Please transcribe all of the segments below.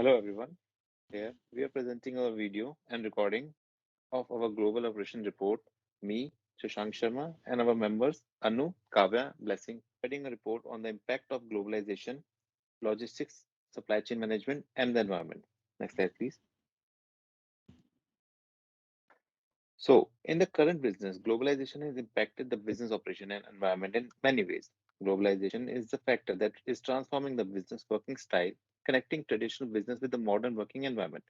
Hello everyone. Here we are presenting our video and recording of our Global Operation Report. Me, Shashank Sharma, and our members Anu, Kavya, Blessing, providing a report on the impact of globalization, logistics, supply chain management, and the environment. Next slide, please. So, in the current business, globalization has impacted the business operation and environment in many ways. Globalization is the factor that is transforming the business working style, connecting traditional business with the modern working environment.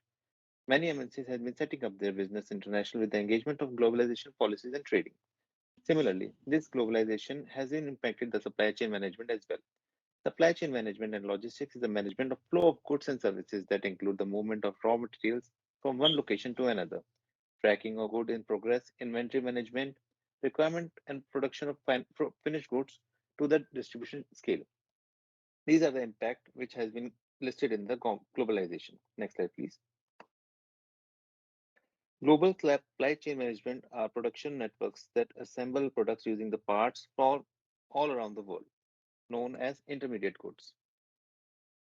Many MNCs have been setting up their business international with the engagement of globalization policies and trading. Similarly, this globalization has impacted the supply chain management as well. Supply chain management and logistics is the management of flow of goods and services that include the movement of raw materials from one location to another, tracking of good in progress, inventory management, requirement and production of finished goods to the distribution scale. These are the impact which has been listed in the globalization. Next slide, please. Global supply chain management are production networks that assemble products using the parts for all around the world, known as intermediate goods.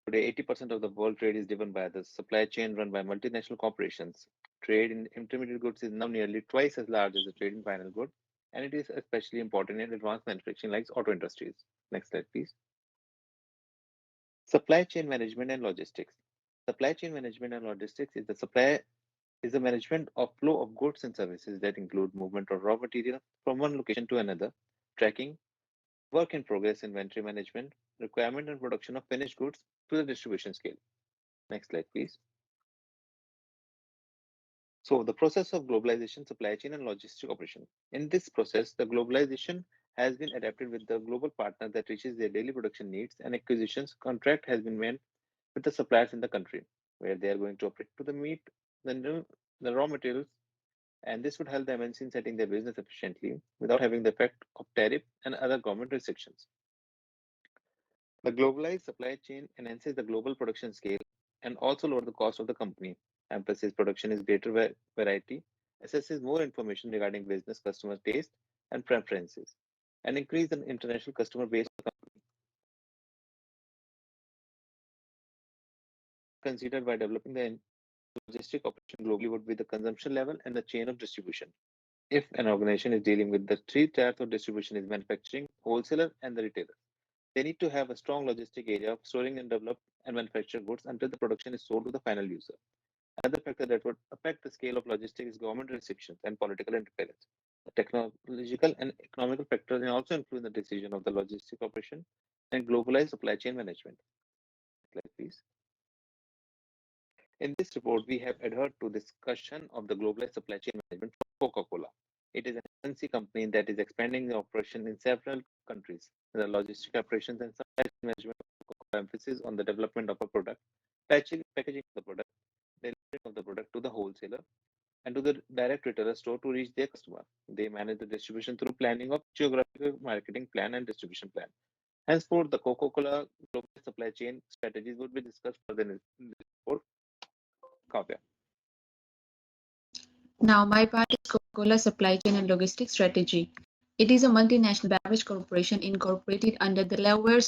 Today, 80% of the world trade is driven by the supply chain run by multinational corporations. Trade in intermediate goods is now nearly twice as large as the trade in final goods, and it is especially important in advanced manufacturing like auto industries. Next slide, please. Supply chain management and logistics. Supply chain management and logistics is the management of flow of goods and services that include movement of raw material from one location to another, tracking, work in progress inventory management, requirement and production of finished goods to the distribution scale. Next slide, please. So the process of globalization, supply chain and logistic operation. In this process, the globalization has been adapted with the global partner that reaches their daily production needs and acquisitions. Contract has been made with the suppliers in the country where they are going to operate to the meet the raw materials, and this would help them in setting their business efficiently without having the effect of tariff and other government restrictions. The globalized supply chain enhances the global production scale and also lower the cost of the company. Emphasis production is greater variety, assesses more information regarding business customer taste and preferences, and increase the international customer base considered by developing the logistic operation globally would be the consumption level and the chain of distribution. If an organization is dealing with the three tiers of distribution is manufacturing, wholesaler, and the retailer, they need to have a strong logistic area of storing and develop and manufacture goods until the production is sold to the final user. Another factor that would affect the scale of logistics is government restrictions and political interference. The technological and economical factors may also influence the decision of the logistic operation and globalized supply chain management. Next slide, please. In this report, we have adhered to discussion of the globalized supply chain management for Coca-Cola. It is an MNC company that is expanding the operation in several countries. The logistic operations and supply chain management emphasis on the development of a product, packaging of the product, delivery of the product to the wholesaler, and to the direct retailer store to reach their customer. They manage the distribution through planning of geographical marketing plan and distribution plan. Henceforth, the Coca-Cola global supply chain strategies would be discussed further in this report. Kavya. Now, my part is Coca-Cola Supply Chain and Logistics Strategy. It is a multinational beverage corporation incorporated under the Delaware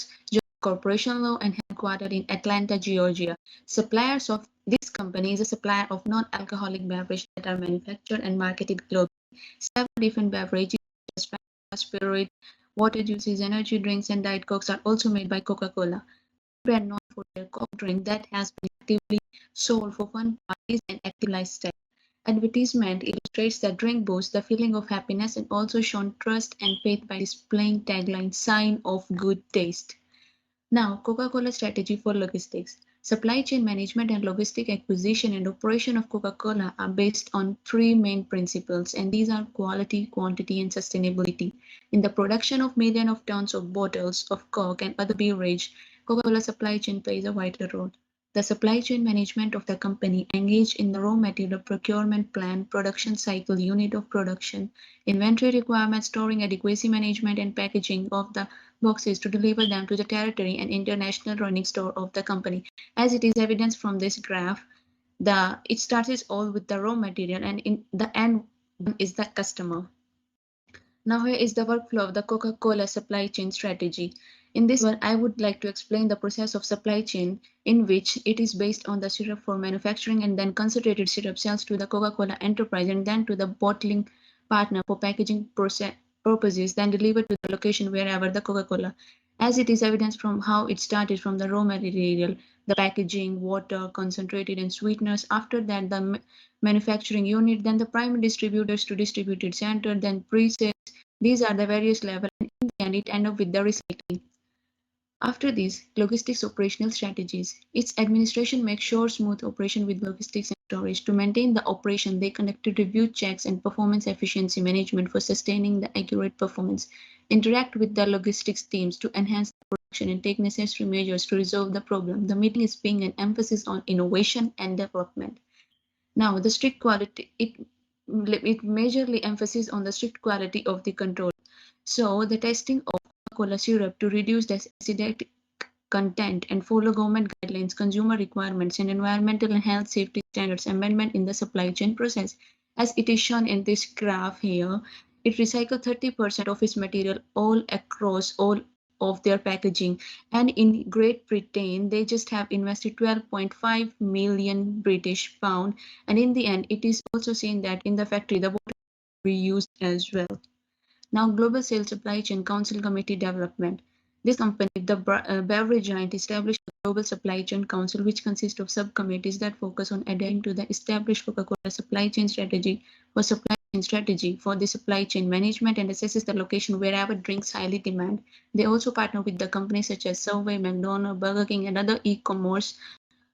Corporation Law and headquartered in Atlanta, Georgia. Suppliers of this company is a supplier of non-alcoholic beverages that are manufactured and marketed globally. Several different beverages, such as Spirit, water juices, energy drinks, and Diet Cokes are also made by Coca-Cola. A brand known for their Coke drink that has been actively sold for fun parties and active lifestyle. Advertisement illustrates that drink boosts the feeling of happiness and also shown trust and faith by displaying tagline "Sign of Good Taste." Now, Coca-Cola strategy for logistics. Supply chain management and logistic acquisition and operation of Coca-Cola are based on three main principles, and these are quality, quantity, and sustainability. In the production of millions of tons of bottles of Coke and other beverage, Coca-Cola supply chain plays a vital role. The supply chain management of the company engaged in the raw material procurement plan, production cycle, unit of production, inventory requirements, storing adequacy management, and packaging of the boxes to deliver them to the territory and international running store of the company. As it is evidenced from this graph, it starts all with the raw material and in the end is the customer. Now here is the workflow of the Coca-Cola supply chain strategy. In this one, I would like to explain the process of supply chain in which it is based on the syrup for manufacturing and then concentrated syrup sells to the Coca-Cola enterprise and then to the bottling partner for packaging purposes, then delivered to the location wherever the Coca-Cola. As it is evidenced from how it started from the raw material, the packaging, water, concentrated and sweeteners. After that, the manufacturing unit, then the primary distributors to distributed center, then pre-sales. These are the various levels, and in the end, it ends up with the recycling. After this, logistics operational strategies. Its administration makes sure smooth operation with logistics and storage. To maintain the operation, they conduct review checks and performance efficiency management for sustaining the accurate performance. Interact with the logistics teams to enhance the production and take necessary measures to resolve the problem. The meeting is being an emphasis on innovation and development. Now, the strict quality, it majorly emphasizes on the strict quality of the control. So, the testing of Coca-Cola syrup to reduce the acidic content and follow government guidelines, consumer requirements, and environmental and health safety standards amendment in the supply chain process. As it is shown in this graph here, it recycles 30% of its material all across all of their packaging. And in Great Britain, they just have invested 12.5 million British pound. And in the end, it is also seen that in the factory, the water is reused as well. Now, Global Sales Supply Chain Council Committee Development. This company, the beverage giant, established a Global Supply Chain Council, which consists of subcommittees that focus on adhering to the established Coca-Cola supply chain strategy for the supply chain management and assesses the location wherever drinks highly demand. They also partner with the companies such as Subway, McDonald's, Burger King, and other e-commerce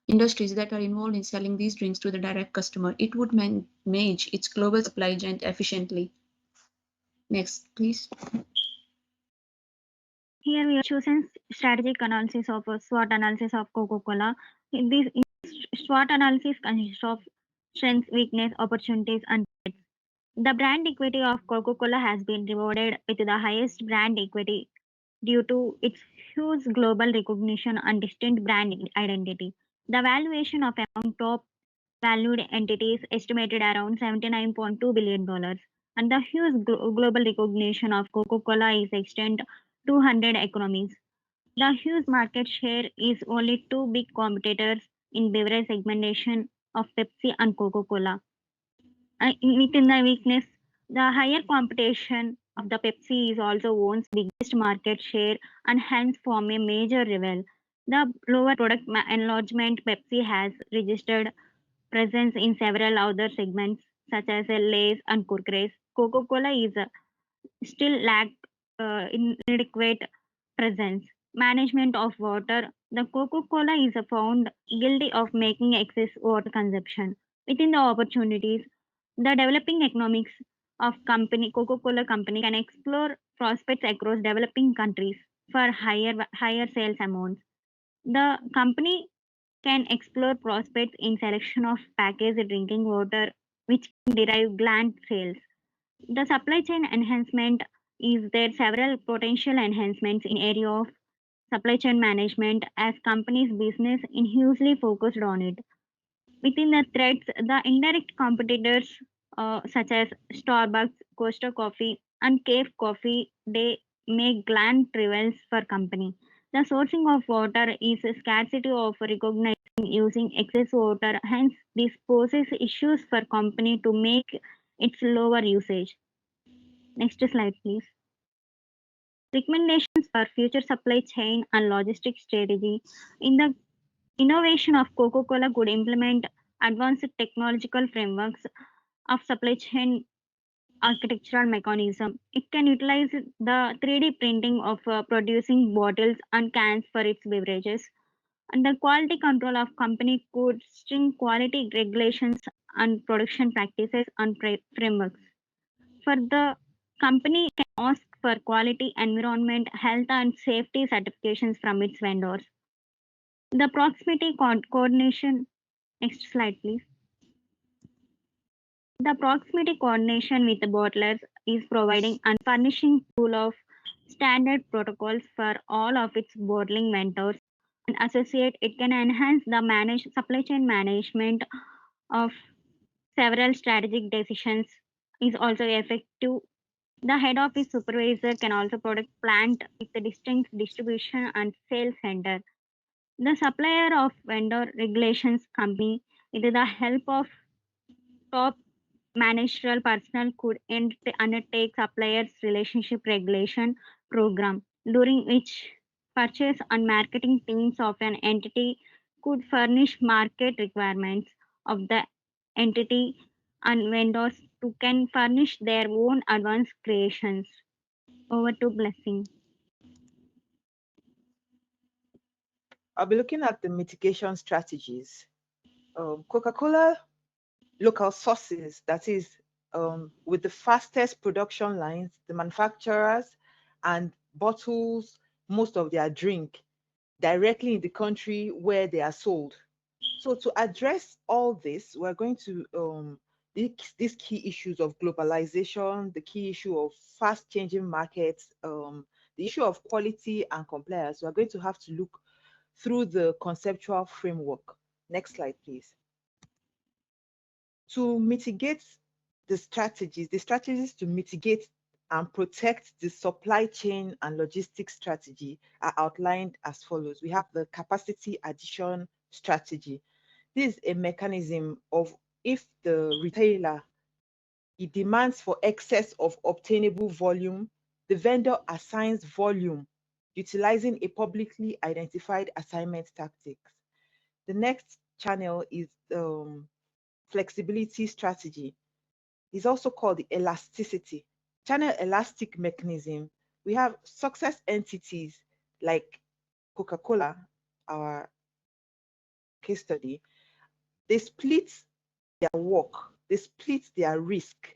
industries that are involved in selling these drinks to the direct customer. It would manage its global supply chain efficiently. Next, please. Here we have chosen strategic analysis of SWOT analysis of Coca-Cola. This SWOT analysis consists of strengths, weakness, opportunities, and threats. The brand equity of Coca-Cola has been rewarded with the highest brand equity due to its huge global recognition and distinct brand identity. The valuation of among top valued entities estimated around $79.2 billion, and the huge global recognition of Coca-Cola is extend to 200 economies. The huge market share is only two big competitors in beverage segmentation of Pepsi and Coca-Cola. Within the weakness, the higher competition of the Pepsi is also owns biggest market share and hence form a major rival. The lower product enlargement Pepsi has registered presence in several other segments such as Lay's and Kurkure's. Coca-Cola is still lack inadequate presence. Management of water. The Coca-Cola is found guilty of making excess water consumption. Within the opportunities, the developing economics of company Coca-Cola company can explore prospects across developing countries for higher sales amounts. The company can explore prospects in selection of packaged drinking water which can derive gland sales. The supply chain enhancement is there several potential enhancements in area of supply chain management as companies business in hugely focused on it. Within the threats, the indirect competitors such as Starbucks, Costa Coffee, and Cave Coffee, they make gland rivals for company. The sourcing of water is a scarcity of recognizing using excess water. Hence, this poses issues for company to make its lower usage. Next slide, please. Recommendations for future supply chain and logistics strategy. In the innovation of Coca-Cola could implement advanced technological frameworks of supply chain architectural mechanism. It can utilize the 3D printing of producing bottles and cans for its beverages. And the quality control of company could string quality regulations and production practices and frameworks. For the company can ask for quality, environment, health and safety certifications from its vendors. The proximity coordination. Next slide, please. The proximity coordination with the bottlers is providing and furnishing tool of standard protocols for all of its bottling vendors and associate. It can enhance the supply chain management of several strategic decisions is also effective The head office supervisor can also protect plant with a distinct distribution and sales center. The supplier of vendor regulations company, with the help of top managerial personnel, could undertake suppliers relationship regulation program, during which purchase and marketing teams of an entity could furnish market requirements of the entity, and vendors who can furnish their own advanced creations. Over to Blessing. I'll be looking at the mitigation strategies. Coca-Cola local sources, that is, with the fastest production lines, the manufacturers, and bottles most of their drink directly in the country where they are sold. So to address all this, we're going to these key issues of globalization, the key issue of fast changing markets, the issue of quality and compliance. We're going to have to look through the conceptual framework. Next slide, please. To mitigate the strategies to mitigate and protect the supply chain and logistics strategy are outlined as follows. We have the capacity addition strategy. This is a mechanism of, if the retailer it demands for excess of obtainable volume, the vendor assigns volume utilizing a publicly identified assignment tactics. The next channel is flexibility strategy. It's also called the elasticity. Channel elastic mechanism. We have success entities like Coca-Cola, our case study. They split their work, they split their risk.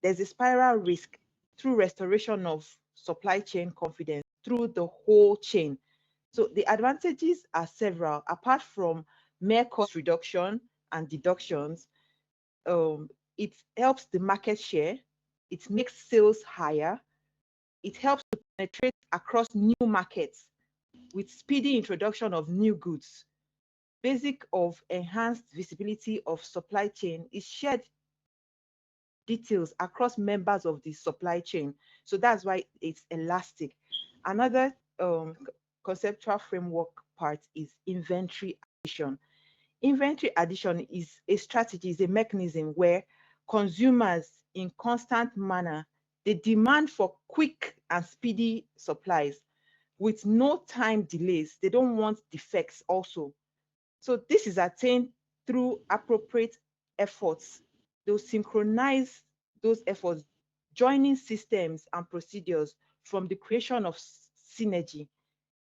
There's a spiral risk through restoration of supply chain confidence through the whole chain. So the advantages are several. Apart from mere cost reduction and deductions, it helps the market share, it makes sales higher, it helps to penetrate across new markets with speedy introduction of new goods. Basic of enhanced visibility of supply chain is shared details across members of the supply chain. So that's why it's elastic. Another conceptual framework part is inventory addition. Inventory addition is a strategy, is a mechanism where consumers in constant manner, they demand for quick and speedy supplies with no time delays. They don't want defects also. So this is attained through appropriate efforts. They'll synchronize those efforts, joining systems and procedures from the creation of synergy.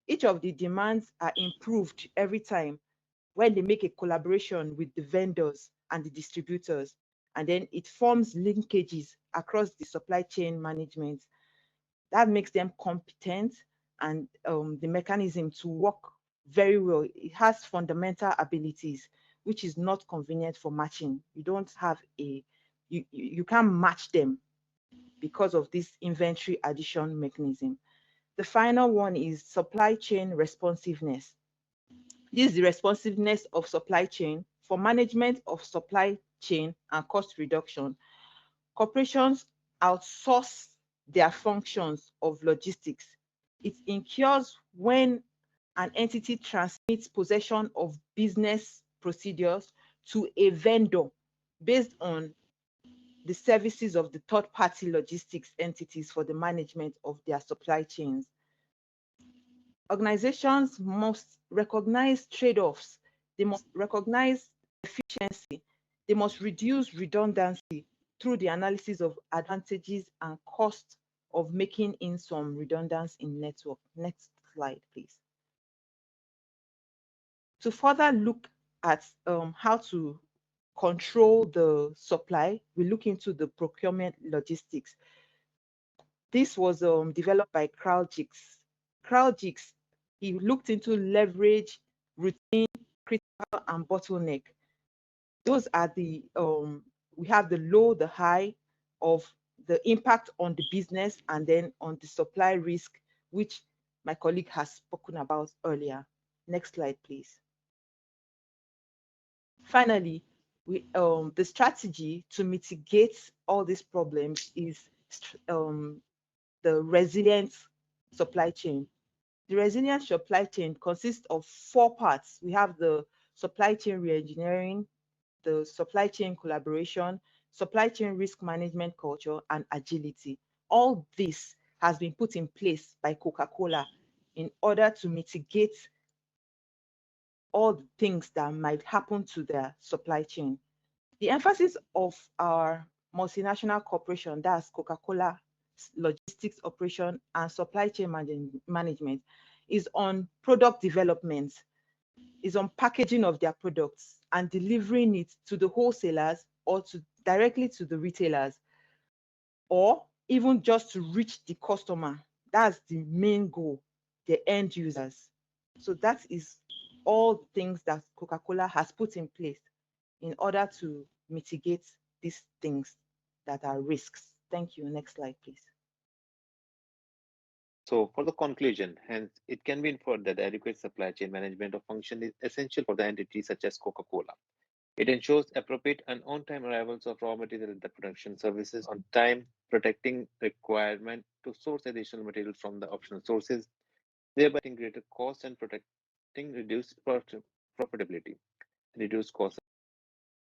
Each of the demands are improved every time when they make a collaboration with the vendors and the distributors, and then it forms linkages across the supply chain management. That makes them competent and the mechanism to work very well. It has fundamental abilities, which is not convenient for matching. You don't have you can't match them because of this inventory addition mechanism. The final one is supply chain responsiveness. This is the responsiveness of supply chain for management of supply chain and cost reduction. Corporations outsource their functions of logistics. It incurs when an entity transmits possession of business procedures to a vendor based on the services of the third-party logistics entities for the management of their supply chains. Organizations must recognize trade-offs. They must recognize efficiency. They must reduce redundancy through the analysis of advantages and costs of making in some redundancy in network. Next slide, please. To further look at how to control the supply, we look into the procurement logistics. This was developed by Kraljic. Kraljic, he looked into leverage, routine, critical, and bottleneck. Those are the we have the low, the high of the impact on the business and then on the supply risk, which my colleague has spoken about earlier. Next slide, please. Finally, the strategy to mitigate all these problems is the resilient supply chain. The resilient supply chain consists of four parts. We have the supply chain reengineering, the supply chain collaboration, supply chain risk management culture, and agility. All this has been put in place by Coca-Cola in order to mitigate all the things that might happen to their supply chain. The emphasis of our multinational corporation, that's Coca-Cola logistics operation and supply chain management, is on product development, is on packaging of their products and delivering it to the wholesalers or to directly to the retailers, or even just to reach the customer. That's the main goal, the end users. So that is all the things that Coca-Cola has put in place in order to mitigate these things that are risks. Thank you. Next slide, please. So, for the conclusion, hence, it can be inferred that adequate supply chain management of function is essential for the entity such as Coca-Cola. It ensures appropriate and on-time arrivals of raw material and the production services on time, protecting requirement to source additional material from the optional sources, thereby greater cost and protecting reduced profitability. Reduced costs